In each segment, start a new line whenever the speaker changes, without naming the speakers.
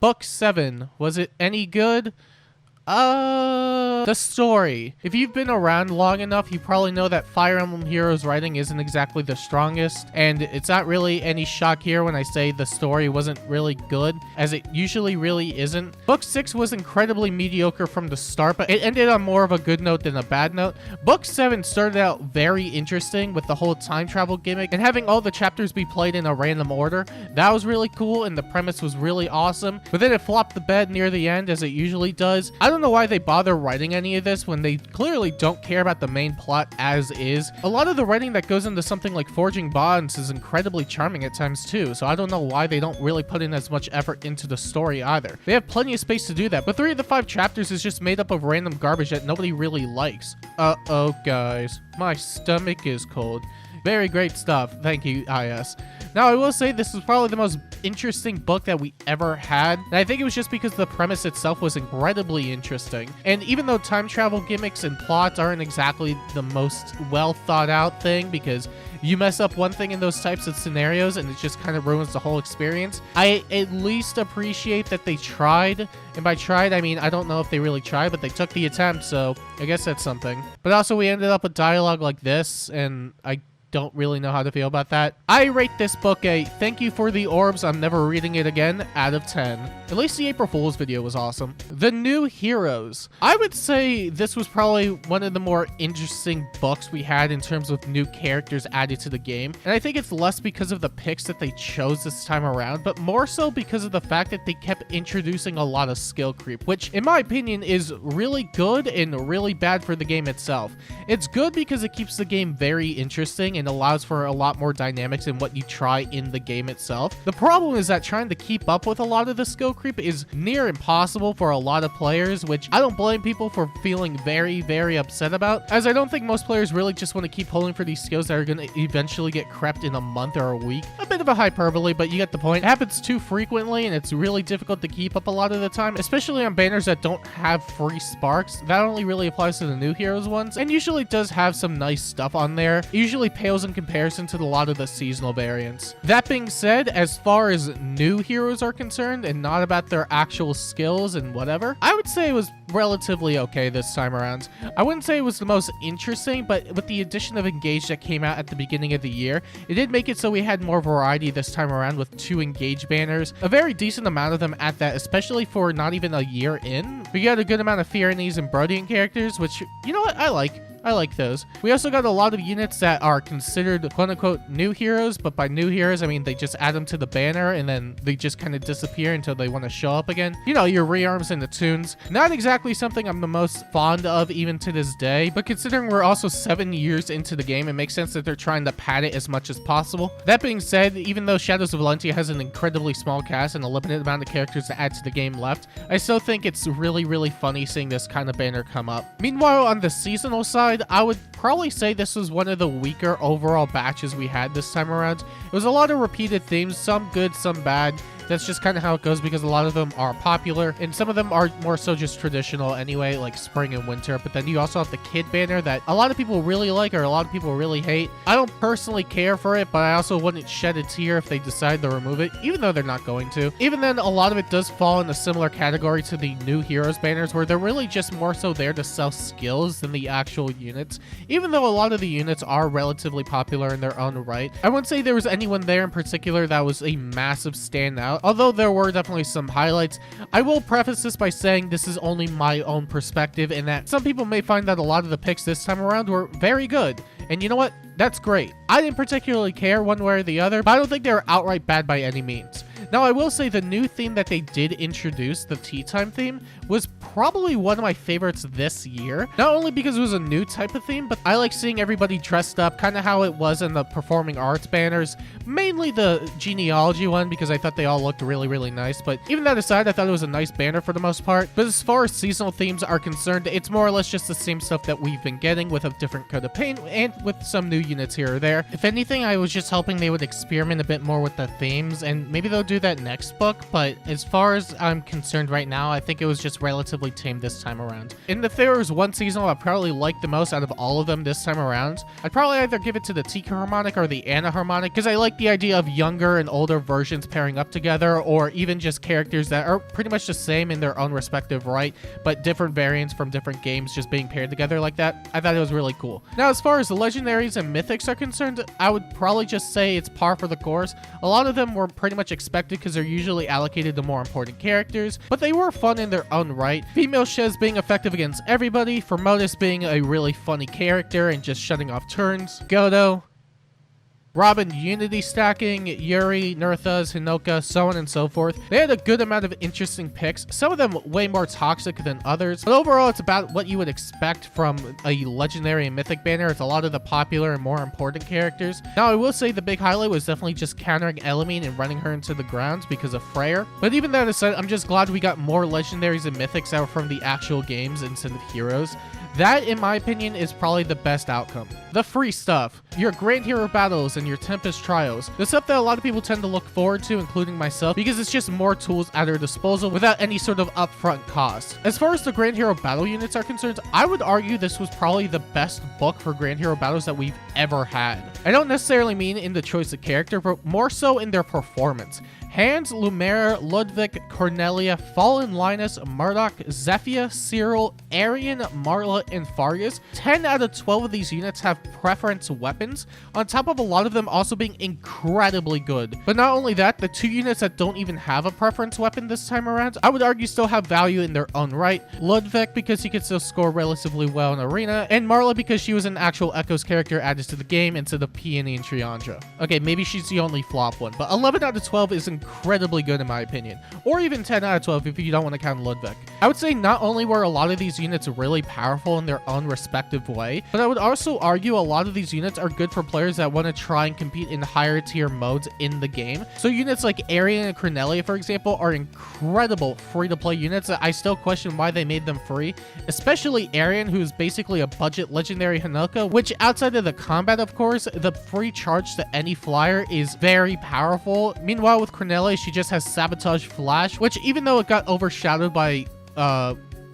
Book 7, was it any good? The story. If you've been around long enough, you probably know that Fire Emblem Heroes writing isn't exactly the strongest, and it's not really any shock here when I say the story wasn't really good, as it usually really isn't. Book 6 was incredibly mediocre from the start, but it ended on more of a good note than a bad note. Book 7 started out very interesting with the whole time travel gimmick, and having all the chapters be played in a random order. That was really cool, and the premise was really awesome, but then it flopped the bed near the end, as it usually does. I don't know why they bother writing any of this when they clearly don't care about the main plot as is. A lot of the writing that goes into something like forging bonds is incredibly charming at times too, so I don't know why they don't really put in as much effort into the story either. They have plenty of space to do that, but 3 of the 5 chapters is just made up of random garbage that nobody really likes. Uh-oh, guys. My stomach is cold. Very great stuff. Thank you, IS. Now, I will say this is probably the most interesting book that we ever had, and I think it was just because the premise itself was incredibly interesting. And even though time travel gimmicks and plots aren't exactly the most well thought out thing, because you mess up one thing in those types of scenarios and it just kind of ruins the whole experience, I at least appreciate that they tried. And by tried, I mean, I don't know if they really tried, but they took the attempt, so I guess that's something. But also, we ended up with dialogue like this, and I don't really know how to feel about that. I rate this book a thank you for the orbs, I'm never reading it again out of 10. At least the April Fool's video was awesome. The New Heroes. I would say this was probably one of the more interesting books we had in terms of new characters added to the game. And I think it's less because of the picks that they chose this time around, but more so because of the fact that they kept introducing a lot of skill creep, which in my opinion is really good and really bad for the game itself. It's good because it keeps the game very interesting and allows for a lot more dynamics in what you try in the game itself. The problem is that trying to keep up with a lot of the skill creep is near impossible for a lot of players, which I don't blame people for feeling very, very upset about, as I don't think most players really just want to keep pulling for these skills that are going to eventually get crept in a month or a week. A bit of a hyperbole, but you get the point. It happens too frequently, and it's really difficult to keep up a lot of the time, especially on banners that don't have free sparks. That only really applies to the New Heroes ones, and usually does have some nice stuff on there. It usually pales in comparison to a lot of the seasonal variants. That being said, as far as new heroes are concerned and not about their actual skills and whatever, I would say it was relatively okay this time around. I wouldn't say it was the most interesting, but with the addition of Engage that came out at the beginning of the year, it did make it so we had more variety this time around with 2 Engage banners, a very decent amount of them at that, especially for not even a year in. We got a good amount of Fiorines and Brodian characters, which, you know what, I like those. We also got a lot of units that are considered quote-unquote new heroes, but by new heroes, I mean they just add them to the banner and then they just kind of disappear until they want to show up again. You know, your rearms and the tunes. Not exactly something I'm the most fond of even to this day, but considering we're also 7 years into the game, it makes sense that they're trying to pad it as much as possible. That being said, even though Shadows of Valentia has an incredibly small cast and a limited amount of characters to add to the game left, I still think it's really, really funny seeing this kind of banner come up. Meanwhile, on the seasonal side, I would probably say this was one of the weaker overall batches we had this time around. It was a lot of repeated themes, some good, some bad. That's just kind of how it goes because a lot of them are popular and some of them are more so just traditional anyway, like spring and winter. But then you also have the kid banner that a lot of people really like or a lot of people really hate. I don't personally care for it, but I also wouldn't shed a tear if they decide to remove it, even though they're not going to. Even then, a lot of it does fall in a similar category to the New Heroes banners, where they're really just more so there to sell skills than the actual units. Even though a lot of the units are relatively popular in their own right, I wouldn't say there was anyone there in particular that was a massive standout. Although there were definitely some highlights. I will preface this by saying this is only my own perspective, and that some people may find that a lot of the picks this time around were very good. And you know what? That's great. I didn't particularly care one way or the other, but I don't think they were outright bad by any means. Now, I will say the new theme that they did introduce, the Tea Time theme, was probably one of my favorites this year. Not only because it was a new type of theme, but I like seeing everybody dressed up, kind of how it was in the performing arts banners. Mainly the genealogy one, because I thought they all looked really, really nice. But even that aside, I thought it was a nice banner for the most part. But as far as seasonal themes are concerned, it's more or less just the same stuff that we've been getting with a different coat of paint and with some new units here or there. If anything, I was just hoping they would experiment a bit more with the themes, and maybe they'll do do that next book, but as far as I'm concerned right now, I think it was just relatively tame this time around. And if there was one seasonal I probably liked the most out of all of them this time around, I'd probably either give it to the Tika harmonic or the Anna harmonic, because I like the idea of younger and older versions pairing up together, or even just characters that are pretty much the same in their own respective right, but different variants from different games just being paired together like that. I thought it was really cool. Now, as far as the legendaries and mythics are concerned, I would probably just say it's par for the course. A lot of them were pretty much expected because they're usually allocated to more important characters, but they were fun in their own right. Female Shez being effective against everybody, Formotus being a really funny character and just shutting off turns, Godo, Robin Unity stacking, Yuri, Nerthas, Hinoka, so on and so forth. They had a good amount of interesting picks, some of them way more toxic than others, but overall it's about what you would expect from a legendary and mythic banner. It's a lot of the popular and more important characters. Now I will say the big highlight was definitely just countering Elamine and running her into the ground because of Freyr, but even that aside, I'm just glad we got more legendaries and mythics out from the actual games instead of heroes. That, in my opinion, is probably the best outcome. The free stuff, your Grand Hero battles and your Tempest Trials, the stuff that a lot of people tend to look forward to, including myself, because it's just more tools at their disposal without any sort of upfront cost. As far as the Grand Hero battle units are concerned, I would argue this was probably the best book for Grand Hero battles that we've ever had. I don't necessarily mean in the choice of character, but more so in their performance. Hans, Lumera, Ludwig, Cornelia, Fallen Linus, Murdoch, Zephyr, Cyril, Arian, Marla, and Fargus. 10 out of 12 of these units have preference weapons, on top of a lot of them also being incredibly good. But not only that, the 2 units that don't even have a preference weapon this time around, I would argue still have value in their own right. Ludwig because he could still score relatively well in Arena, and Marla because she was an actual Echoes character added to the game instead of Peony and Triandra. Okay, maybe she's the only flop one, but 11 out of 12 is incredibly good in my opinion, or even 10 out of 12 if you don't want to count Ludwig. I would say not only were a lot of these units really powerful in their own respective way, but I would also argue a lot of these units are good for players that want to try and compete in higher tier modes in the game. So units like Arian and Cornelia, for example, are incredible free-to-play units that I still question why they made them free, especially Arian, who's basically a budget legendary Hinoka, which outside of the combat, of course, the free charge to any flyer is very powerful. Meanwhile, with Cornelia, she just has Sabotage Flash, which even though it got overshadowed by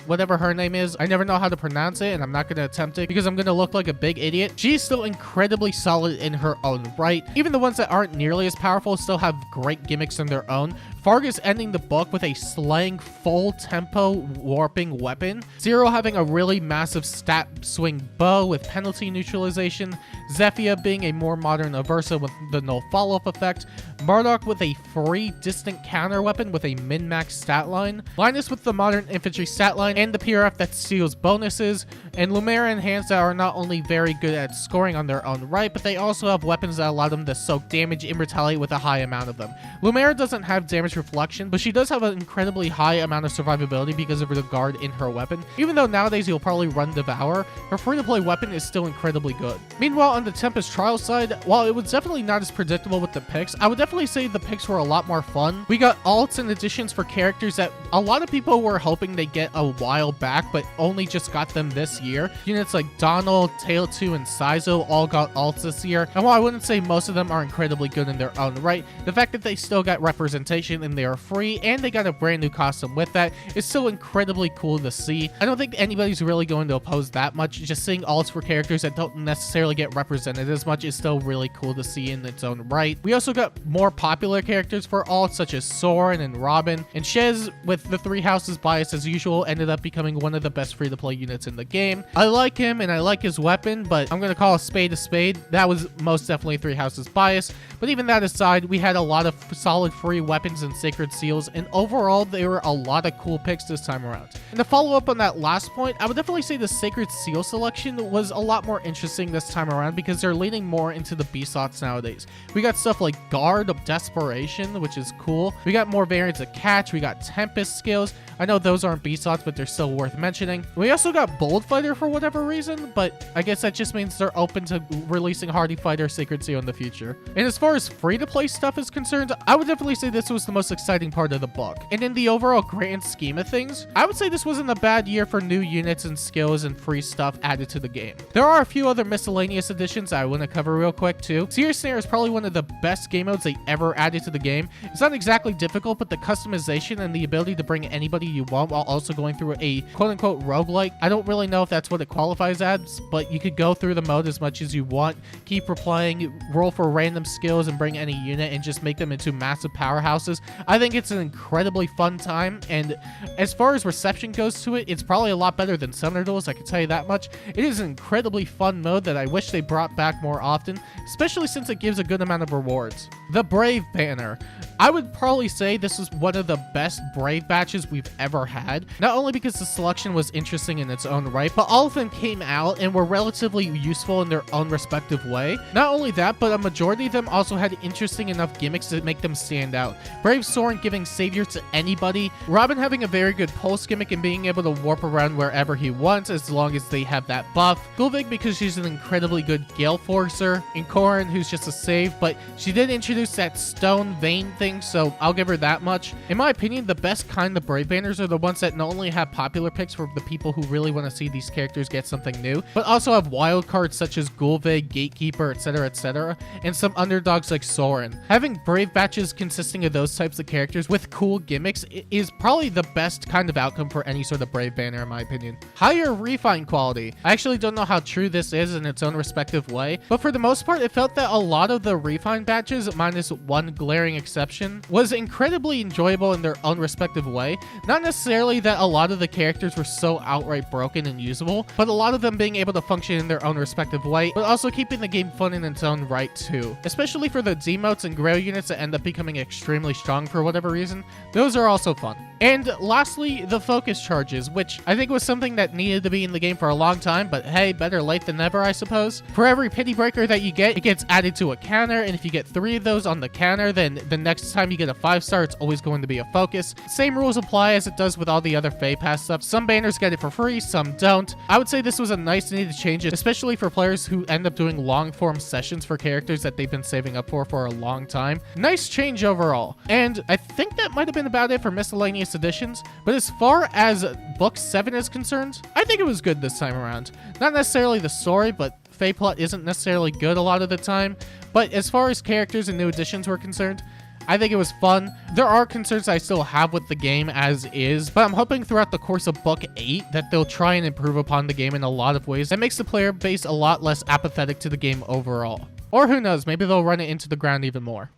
whatever her name is, I never know how to pronounce it, and I'm not going to attempt it because I'm going to look like a big idiot. She's still incredibly solid in her own right. Even the ones that aren't nearly as powerful still have great gimmicks in their own. Fargus ending the book with a slaying full tempo warping weapon. Zero having a really massive stat swing bow with penalty neutralization. Zephyr being a more modern Aversa with the no follow-up effect. Murdoch with a free distant counter weapon with a min-max stat line. Linus with the modern infantry stat line and the PRF that steals bonuses. And Lumera and Hans that are not only very good at scoring on their own right, but they also have weapons that allow them to soak damage and retaliate with a high amount of them. Lumera doesn't have damage reflection, but she does have an incredibly high amount of survivability because of the guard in her weapon. Even though nowadays you'll probably run Devour, her free-to-play weapon is still incredibly good. Meanwhile, on the Tempest Trial side, while it was definitely not as predictable with the picks, I would definitely say the picks were a lot more fun. We got alts and additions for characters that a lot of people were hoping they'd get a while back, but only just got them this year. Units like Donald, Tail 2, and Saizo all got alts this year, and while I wouldn't say most of them are incredibly good in their own right, the fact that they still got representation and they are free, and they got a brand new costume with that is still incredibly cool to see. I don't think anybody's really going to oppose that much. Just seeing alts for characters that don't necessarily get represented as much is still really cool to see in its own right. We also got more popular characters for alts such as Soren and Robin, and Shez with the Three Houses bias as usual ended up becoming one of the best free-to-play units in the game. I like him and I like his weapon, but I'm gonna call a spade a spade. That was most definitely Three Houses bias, but even that aside, we had a lot of solid free weapons and sacred seals, and overall there were a lot of cool picks this time around. And to follow up on that last point, I would definitely say the sacred seal selection was a lot more interesting this time around because they're leaning more into the B-slots nowadays. We got stuff like Guard of Desperation, which is cool. We got more variants of Catch. We got Tempest skills. I know those aren't B-slots, but they're still worth mentioning. We also got Bold Fighter for whatever reason, but I guess that just means they're open to releasing Hardy Fighter Sacred Seal in the future. And as far as free-to-play stuff is concerned, I would definitely say this was the most most exciting part of the book. And in the overall grand scheme of things, I would say this wasn't a bad year for new units and skills and free stuff added to the game. There are a few other miscellaneous additions I want to cover real quick too. Serious Snare is probably one of the best game modes they ever added to the game. It's not exactly difficult, but the customization and the ability to bring anybody you want while also going through a quote-unquote roguelike, I don't really know if that's what it qualifies as, but you could go through the mode as much as you want, keep replaying, roll for random skills and bring any unit and just make them into massive powerhouses. I think it's an incredibly fun time, and as far as reception goes to it, it's probably a lot better than Summoner Duels, I can tell you that much. It is an incredibly fun mode that I wish they brought back more often, especially since it gives a good amount of rewards. The Brave banner. I would probably say this is one of the best Brave batches we've ever had, not only because the selection was interesting in its own right, but all of them came out and were relatively useful in their own respective way. Not only that, but a majority of them also had interesting enough gimmicks to make them stand out. Brave Soren giving savior to anybody, Robin having a very good pulse gimmick and being able to warp around wherever he wants as long as they have that buff, Gulvig because she's an incredibly good Gale Forcer, and Corin who's just a save, but she did introduce that stone vein thing, so I'll give her that much. In my opinion, the best kind of Brave banners are the ones that not only have popular picks for the people who really want to see these characters get something new, but also have wild cards such as Gulvig, Gatekeeper, etc., and some underdogs like Soren. Having Brave batches consisting of those types of characters with cool gimmicks is probably the best kind of outcome for any sort of Brave banner in my opinion. Higher refine quality. I actually don't know how true this is in its own respective way, but for the most part, it felt that a lot of the refine batches, minus one glaring exception, was incredibly enjoyable in their own respective way. Not necessarily that a lot of the characters were so outright broken and usable, but a lot of them being able to function in their own respective way, but also keeping the game fun in its own right too. Especially for the Demotes and Grail units that end up becoming extremely strong for whatever reason, those are also fun. And lastly, the focus charges, which I think was something that needed to be in the game for a long time, but hey, better late than never, I suppose. For every pity breaker that you get, it gets added to a counter, and if you get 3 of those on the counter, then the next time you get a 5-star, it's always going to be a focus. Same rules apply as it does with all the other Fey Pass stuff. Some banners get it for free, some don't. I would say this was a nice needed change, especially for players who end up doing long-form sessions for characters that they've been saving up for a long time. Nice change overall. And I think that might have been about it for miscellaneous additions, but as far as Book 7 is concerned, I think it was good this time around. Not necessarily the story, but Fey plot isn't necessarily good a lot of the time, but as far as characters and new additions were concerned, I think it was fun. There are concerns I still have with the game as is, but I'm hoping throughout the course of Book 8 that they'll try and improve upon the game in a lot of ways that makes the player base a lot less apathetic to the game overall. Or who knows, maybe they'll run it into the ground even more.